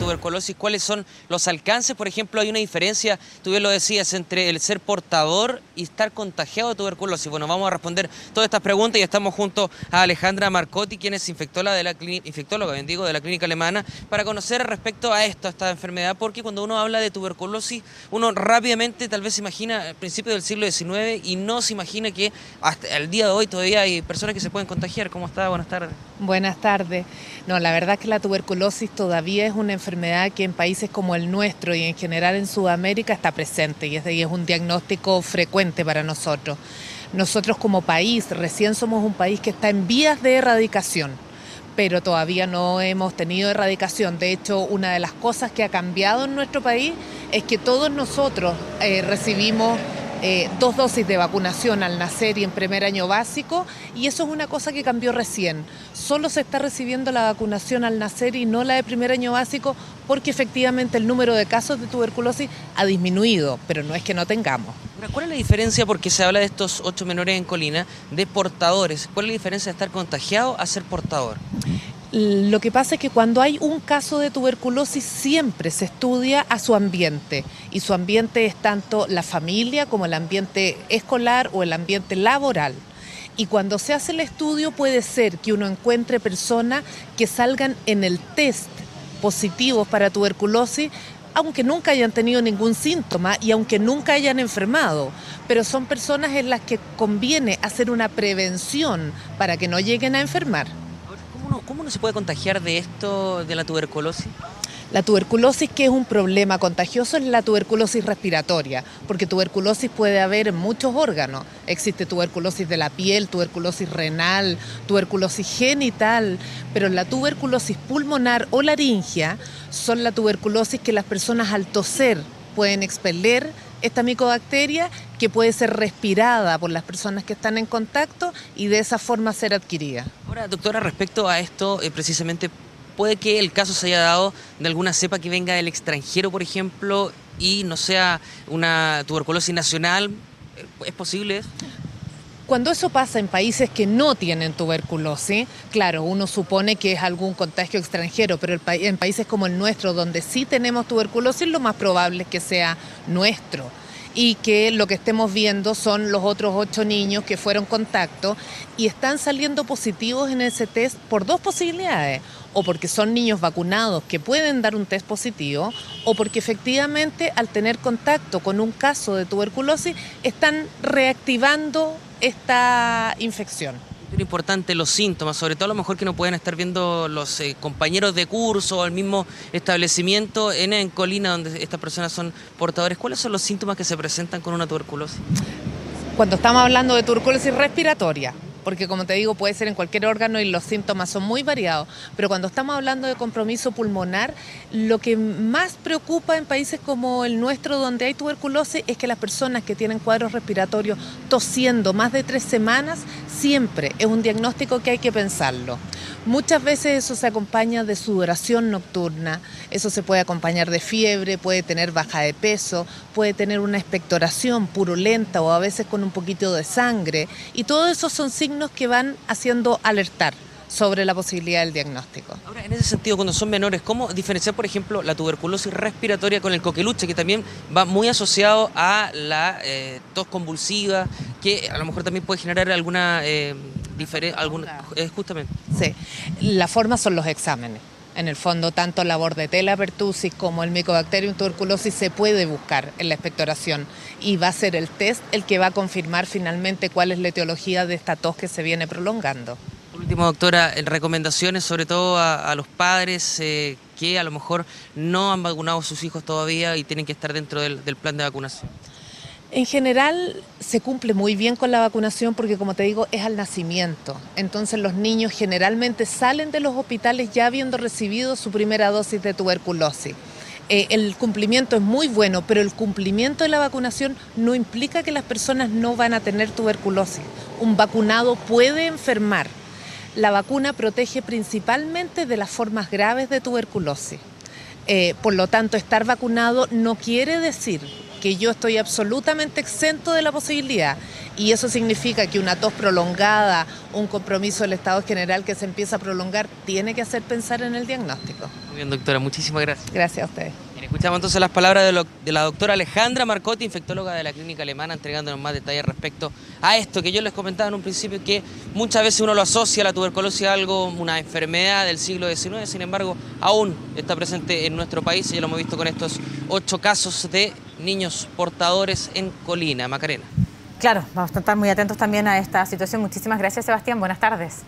tuberculosis, ¿cuáles son los alcances? Por ejemplo, hay una diferencia, tú bien lo decías, entre el ser portador y estar contagiado de tuberculosis. Bueno, vamos a responder todas estas preguntas y estamos junto a Alejandra Marcotti, quien es infectóloga de la clínica alemana, para conocer respecto a esto, a esta enfermedad, porque cuando uno habla de tuberculosis, uno rápidamente tal vez se imagina el principio del siglo XIX y no se imagina que hasta el día de hoy todavía hay personas que se pueden contagiar. ¿Cómo está? Buenas tardes. Buenas tardes. No, la verdad es que la tuberculosis todavía es una enfermedad que en países como el nuestro y en general en Sudamérica está presente y es un diagnóstico frecuente para nosotros. Nosotros como país, recién somos un país que está en vías de erradicación, pero todavía no hemos tenido erradicación. De hecho, una de las cosas que ha cambiado en nuestro país es que todos nosotros recibimos 2 dosis de vacunación al nacer y en primer año básico, y eso es una cosa que cambió recién. Solo se está recibiendo la vacunación al nacer y no la de primer año básico porque efectivamente el número de casos de tuberculosis ha disminuido, pero no es que no tengamos. ¿Cuál es la diferencia, porque se habla de estos 8 menores en Colina, de portadores? ¿Cuál es la diferencia de estar contagiado a ser portador? Lo que pasa es que cuando hay un caso de tuberculosis siempre se estudia a su ambiente, y su ambiente es tanto la familia como el ambiente escolar o el ambiente laboral. Y cuando se hace el estudio puede ser que uno encuentre personas que salgan en el test positivos para tuberculosis, aunque nunca hayan tenido ningún síntoma y aunque nunca hayan enfermado, pero son personas en las que conviene hacer una prevención para que no lleguen a enfermar. ¿Cómo uno se puede contagiar de esto, de la tuberculosis? La tuberculosis, que es un problema contagioso, es la tuberculosis respiratoria, porque tuberculosis puede haber en muchos órganos. Existe tuberculosis de la piel, tuberculosis renal, tuberculosis genital, pero la tuberculosis pulmonar o laringia son la tuberculosis que las personas al toser pueden expeler esta micobacteria, que puede ser respirada por las personas que están en contacto y de esa forma ser adquirida. Ahora, doctora, respecto a esto, precisamente, ¿puede que el caso se haya dado de alguna cepa que venga del extranjero, por ejemplo, y no sea una tuberculosis nacional? ¿Es posible eso? Cuando eso pasa en países que no tienen tuberculosis, claro, uno supone que es algún contagio extranjero, pero en países como el nuestro, donde sí tenemos tuberculosis, lo más probable es que sea nuestro, y que lo que estemos viendo son los otros 8 niños que fueron contacto y están saliendo positivos en ese test por 2 posibilidades: o porque son niños vacunados que pueden dar un test positivo, o porque efectivamente al tener contacto con un caso de tuberculosis están reactivando esta infección. Es importante los síntomas, sobre todo a lo mejor que no pueden estar viendo los compañeros de curso o el mismo establecimiento en Colina, donde estas personas son portadores. ¿Cuáles son los síntomas que se presentan con una tuberculosis? Cuando estamos hablando de tuberculosis respiratoria, porque como te digo puede ser en cualquier órgano y los síntomas son muy variados, pero cuando estamos hablando de compromiso pulmonar, lo que más preocupa en países como el nuestro, donde hay tuberculosis, es que las personas que tienen cuadros respiratorios tosiendo más de 3 semanas, siempre es un diagnóstico que hay que pensarlo. Muchas veces eso se acompaña de sudoración nocturna, eso se puede acompañar de fiebre, puede tener baja de peso, puede tener una expectoración purulenta o a veces con un poquito de sangre, y todos esos son signos que van haciendo alertar sobre la posibilidad del diagnóstico. Ahora, en ese sentido, cuando son menores, ¿cómo diferenciar, por ejemplo, la tuberculosis respiratoria con el coqueluche, que también va muy asociado a la tos convulsiva, que a lo mejor también puede generar alguna diferencia, justamente? Sí, la forma son los exámenes. En el fondo, tanto la Bordetella pertussis como el Mycobacterium tuberculosis se puede buscar en la expectoración, y va a ser el test el que va a confirmar finalmente cuál es la etiología de esta tos que se viene prolongando. Por último, doctora, recomendaciones sobre todo a los padres que a lo mejor no han vacunado a sus hijos todavía y tienen que estar dentro del plan de vacunación. En general se cumple muy bien con la vacunación porque, como te digo, es al nacimiento. Entonces los niños generalmente salen de los hospitales ya habiendo recibido su primera dosis de tuberculosis. El cumplimiento es muy bueno, pero el cumplimiento de la vacunación no implica que las personas no van a tener tuberculosis. Un vacunado puede enfermar. La vacuna protege principalmente de las formas graves de tuberculosis. Por lo tanto, estar vacunado no quiere decir que yo estoy absolutamente exento de la posibilidad. Y eso significa que una tos prolongada, un compromiso del Estado general que se empieza a prolongar, tiene que hacer pensar en el diagnóstico. Muy bien, doctora, muchísimas gracias. Gracias a ustedes. Bien, escuchamos entonces las palabras de la doctora Alejandra Marcotti, infectóloga de la Clínica Alemana, entregándonos más detalles respecto a esto que yo les comentaba en un principio, que muchas veces uno lo asocia a la tuberculosis a algo, una enfermedad del siglo XIX, sin embargo, aún está presente en nuestro país y ya lo hemos visto con estos 8 casos de niños portadores en Colina. Macarena. Claro, vamos a estar muy atentos también a esta situación. Muchísimas gracias, Sebastián. Buenas tardes.